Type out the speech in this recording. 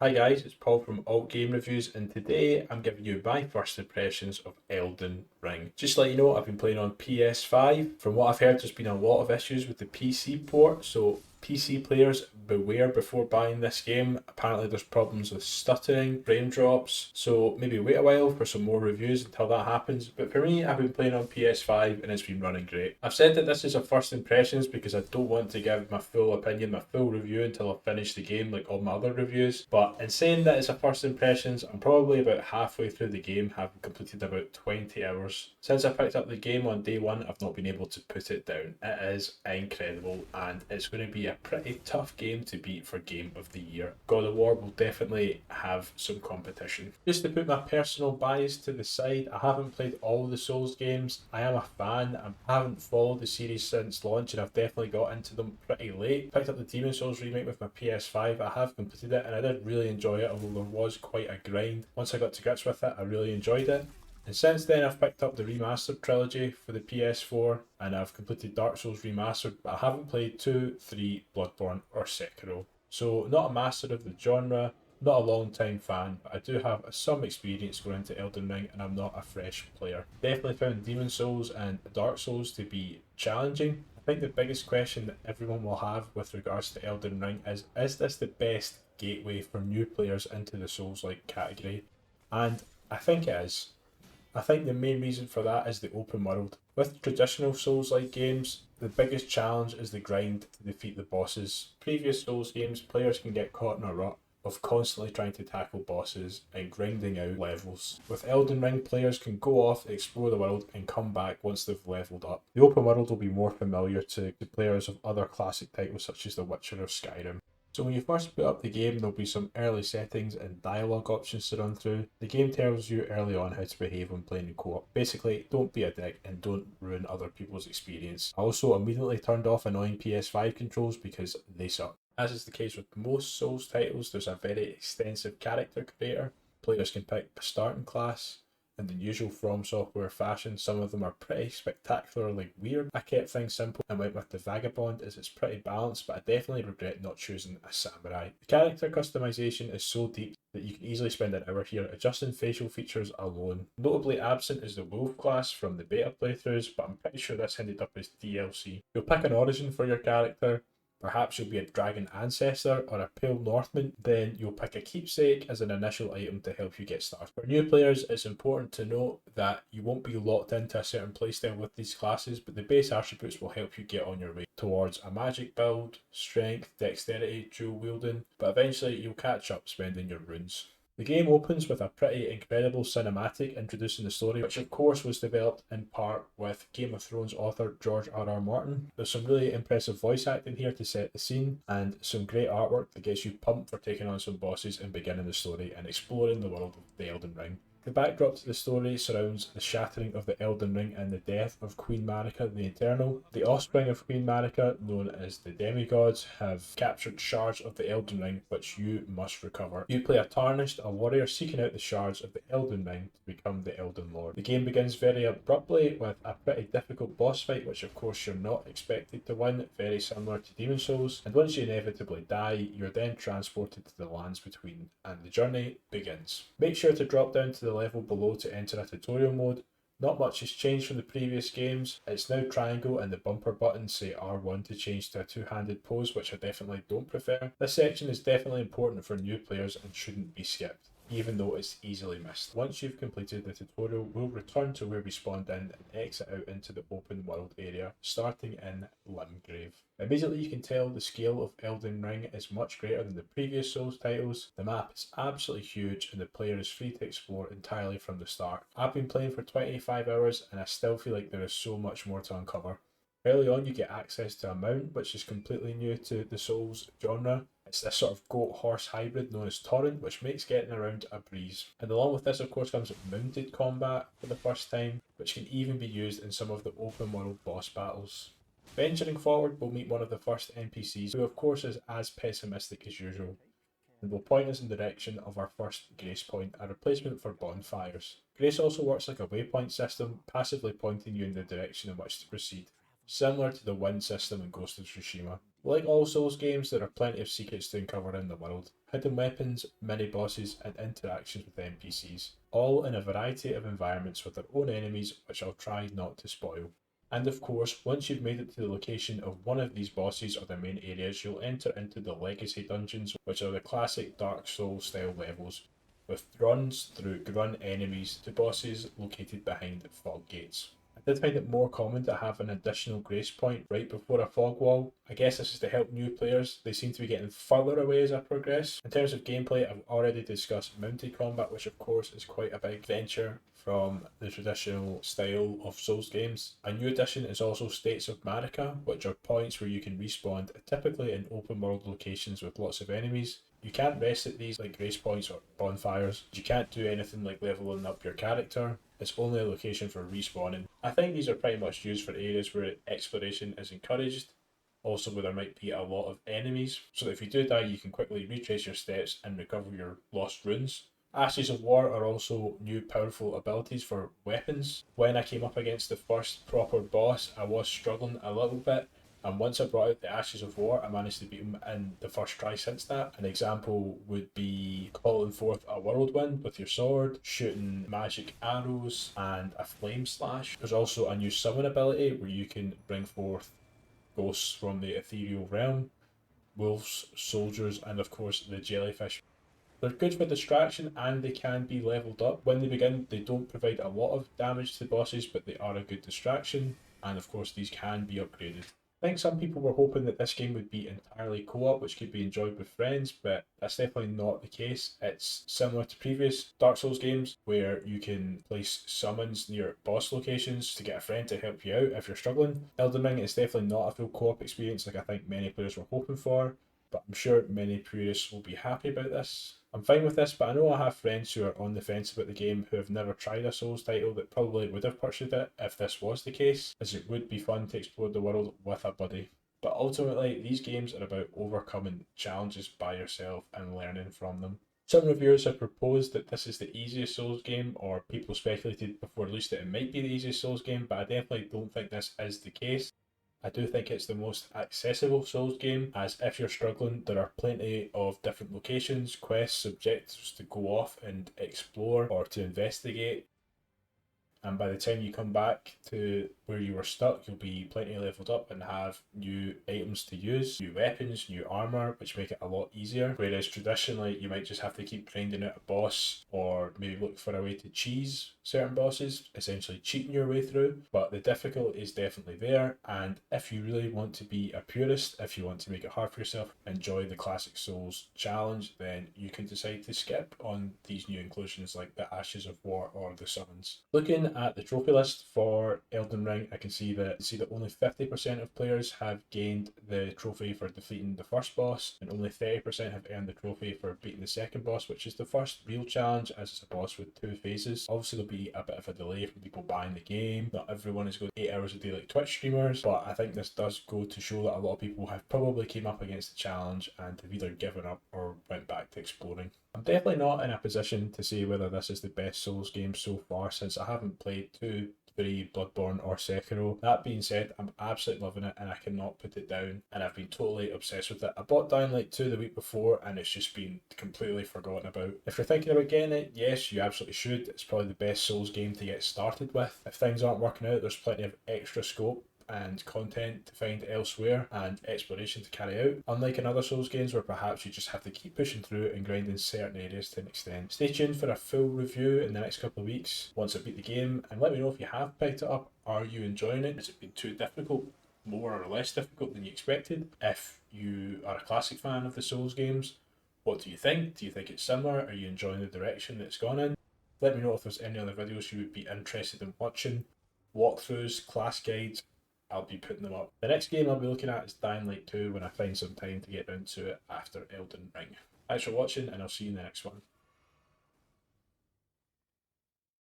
Hi guys, it's Paul from Alt Game Reviews, and today I'm giving you my first impressions of Elden Ring. Just to let you know, I've been playing on PS5. From what I've heard, there's been a lot of issues with the PC port, so PC players beware before buying this game. Apparently there's problems with stuttering, frame drops, so maybe wait a while for some more reviews until that happens. But for me, I've been playing on PS5 and it's been running great. I've said that this is a first impressions because I don't want to give my full opinion, my full review until I've finished the game like all my other reviews. But in saying that it's a first impressions, I'm probably about halfway through the game, having completed about 20 hours. Since I picked up the game on day one, I've not been able to put it down. It is incredible and it's going to be a pretty tough game to beat for Game of the Year. God of War will definitely have some competition. Just to put my personal bias to the side, I haven't played all the Souls games. I am a fan. I haven't followed the series since launch and I've definitely got into them pretty late. Picked up the Demon Souls remake with my PS5. I have completed it and I did really enjoy it, although there was quite a grind. Once I got to grips with it, I really enjoyed it. And since then, I've picked up the remastered trilogy for the PS4 and I've completed Dark Souls Remastered, but I haven't played 2, 3, Bloodborne, or Sekiro. So, not a master of the genre, not a long time fan, but I do have some experience going into Elden Ring and I'm not a fresh player. Definitely found Demon Souls and Dark Souls to be challenging. I think the biggest question that everyone will have with regards to Elden Ring is this the best gateway for new players into the Souls-like category? And I think it is. I think the main reason for that is the open world. With traditional Souls-like games, the biggest challenge is the grind to defeat the bosses. Previous Souls games, players can get caught in a rut of constantly trying to tackle bosses and grinding out levels. With Elden Ring, players can go off, explore the world, and come back once they've leveled up. The open world will be more familiar to players of other classic titles such as The Witcher or Skyrim. So when you first boot up the game, there'll be some early settings and dialogue options to run through. The game tells you early on how to behave when playing in co-op. Basically, don't be a dick and don't ruin other people's experience. I also immediately turned off annoying PS5 controls because they suck. As is the case with most Souls titles, there's a very extensive character creator. Players can pick a starting class, in the usual From Software fashion. Some of them are pretty spectacularly weird. I kept things simple and went with the Vagabond as it's pretty balanced, but I definitely regret not choosing a samurai. The character customization is so deep that you can easily spend an hour here adjusting facial features alone. Notably absent is the Wolf class from the beta playthroughs, but I'm pretty sure this ended up as DLC. You'll pick an origin for your character. Perhaps you'll be a dragon ancestor or a pale Northman, then you'll pick a keepsake as an initial item to help you get started. For new players, it's important to note that you won't be locked into a certain playstyle with these classes, but the base attributes will help you get on your way towards a magic build, strength, dexterity, dual wielding, but eventually you'll catch up spending your runes. The game opens with a pretty incredible cinematic introducing the story, which of course was developed in part with Game of Thrones author George R.R. Martin. There's some really impressive voice acting here to set the scene, and some great artwork that gets you pumped for taking on some bosses and beginning the story and exploring the world of the Elden Ring. The backdrop to the story surrounds the shattering of the Elden Ring and the death of Queen Marika the Eternal. The offspring of Queen Marika, known as the demigods, have captured shards of the Elden Ring which you must recover. You play a tarnished, a warrior seeking out the shards of the Elden Ring to become the Elden Lord. The game begins very abruptly with a pretty difficult boss fight, which of course you're not expected to win, very similar to Demon Souls, and once you inevitably die, you're then transported to the lands between, and the journey begins. Make sure to drop down to the level below to enter a tutorial mode. Not much has changed from the previous games. It's now triangle and the bumper buttons say R1 to change to a two-handed pose, which I definitely don't prefer. This section is definitely important for new players and shouldn't be skipped, even though it's easily missed. Once you've completed the tutorial, we'll return to where we spawned in and exit out into the open world area, starting in Limgrave. Immediately you can tell the scale of Elden Ring is much greater than the previous Souls titles. The map is absolutely huge and the player is free to explore entirely from the start. I've been playing for 25 hours and I still feel like there is so much more to uncover. Early on you get access to a mount which is completely new to the Souls genre. It's this sort of goat horse hybrid known as Torrent, which makes getting around a breeze. And along with this of course comes mounted combat for the first time, which can even be used in some of the open world boss battles. Venturing forward, we'll meet one of the first NPCs, who of course is as pessimistic as usual, and will point us in the direction of our first grace point, a replacement for bonfires. Grace also works like a waypoint system, passively pointing you in the direction in which to proceed, similar to the wind system in Ghost of Tsushima. Like all Souls games, there are plenty of secrets to uncover in the world. hidden weapons, mini bosses, and interactions with NPCs, all in a variety of environments with their own enemies, which I'll try not to spoil. And of course, once you've made it to the location of one of these bosses or their main areas, you'll enter into the Legacy Dungeons, which are the classic Dark Souls style levels, with runs through grunt enemies to bosses located behind fog gates. I did find it more common to have an additional grace point right before a fog wall. I guess this is to help new players. They seem to be getting further away as I progress. In terms of gameplay, I've already discussed mounted combat, which of course is quite a big venture from the traditional style of Souls games. A new addition is also States of Marika, which are points where you can respawn, typically in open world locations with lots of enemies. You can't rest at these like grace points or bonfires. You can't do anything like leveling up your character. It's only a location for respawning. I think these are pretty much used for areas where exploration is encouraged, also where there might be a lot of enemies, so that if you do die you can quickly retrace your steps and recover your lost runes. Ashes of War are also new powerful abilities for weapons. When I came up against the first proper boss, I was struggling a little bit, and once I brought out the Ashes of War, I managed to beat him in the first try since that. An example would be calling forth a whirlwind with your sword, shooting magic arrows, and a flame slash. There's also a new summon ability where you can bring forth ghosts from the ethereal realm, wolves, soldiers, and of course the jellyfish. They're good for distraction and they can be leveled up. When they begin, they don't provide a lot of damage to bosses, but they are a good distraction, and of course these can be upgraded. I think some people were hoping that this game would be entirely co-op, which could be enjoyed with friends, but that's definitely not the case. It's similar to previous Dark Souls games, where you can place summons near boss locations to get a friend to help you out if you're struggling. Elden Ring is definitely not a full co-op experience like I think many players were hoping for, but I'm sure many purists will be happy about this. I'm fine with this, but I know I have friends who are on the fence about the game who have never tried a Souls title that probably would have purchased it if this was the case, as it would be fun to explore the world with a buddy. But ultimately, these games are about overcoming challenges by yourself and learning from them. Some reviewers have proposed that this is the easiest Souls game, or people speculated before release that it might be the easiest Souls game, but I definitely don't think this is the case. I do think it's the most accessible Souls game, as if you're struggling, there are plenty of different locations, quests, objectives to go off and explore or to investigate. And by the time you come back to where you were stuck, you'll be plenty leveled up and have new items to use, new weapons, new armor, which make it a lot easier. Whereas traditionally, you might just have to keep grinding out a boss or maybe look for a way to cheese certain bosses, essentially cheating your way through. But the difficulty is definitely there, and if you really want to be a purist, if you want to make it hard for yourself, enjoy the classic Souls challenge, then you can decide to skip on these new inclusions like the Ashes of War or the summons. Looking at the trophy list for Elden Ring, I can see that only 50% of players have gained the trophy for defeating the first boss, and only 30% have earned the trophy for beating the second boss, which is the first real challenge, as it's a boss with 2 phases. Obviously, there'll be a bit of a delay from people buying the game. Not everyone is going 8 hours a day like Twitch streamers, but I think this does go to show that a lot of people have probably came up against the challenge and have either given up or went back to exploring. I'm definitely not in a position to say whether this is the best Souls game so far, since I haven't played 2, 3, Bloodborne or Sekiro. That being said, I'm absolutely loving it and I cannot put it down, and I've been totally obsessed with it. I bought Dying Light 2 the week before and it's just been completely forgotten about. If you're thinking about getting it, yes, you absolutely should. It's probably the best Souls game to get started with. If things aren't working out, there's plenty of extra scope and content to find elsewhere and exploration to carry out, unlike in other Souls games where perhaps you just have to keep pushing through and grinding certain areas to an extent. Stay tuned for a full review in the next couple of weeks once I beat the game, and let me know if you have picked it up. Are you enjoying it? Has it been too difficult? More or less difficult than you expected? If you are a classic fan of the Souls games, what do you think? Do you think it's similar? Are you enjoying the direction that it's gone in? Let me know if there's any other videos you would be interested in watching. Walkthroughs, class guides, I'll be putting them up. The next game I'll be looking at is Dying Light 2 when I find some time to get into it after Elden Ring. Thanks for watching and I'll see you in the next one.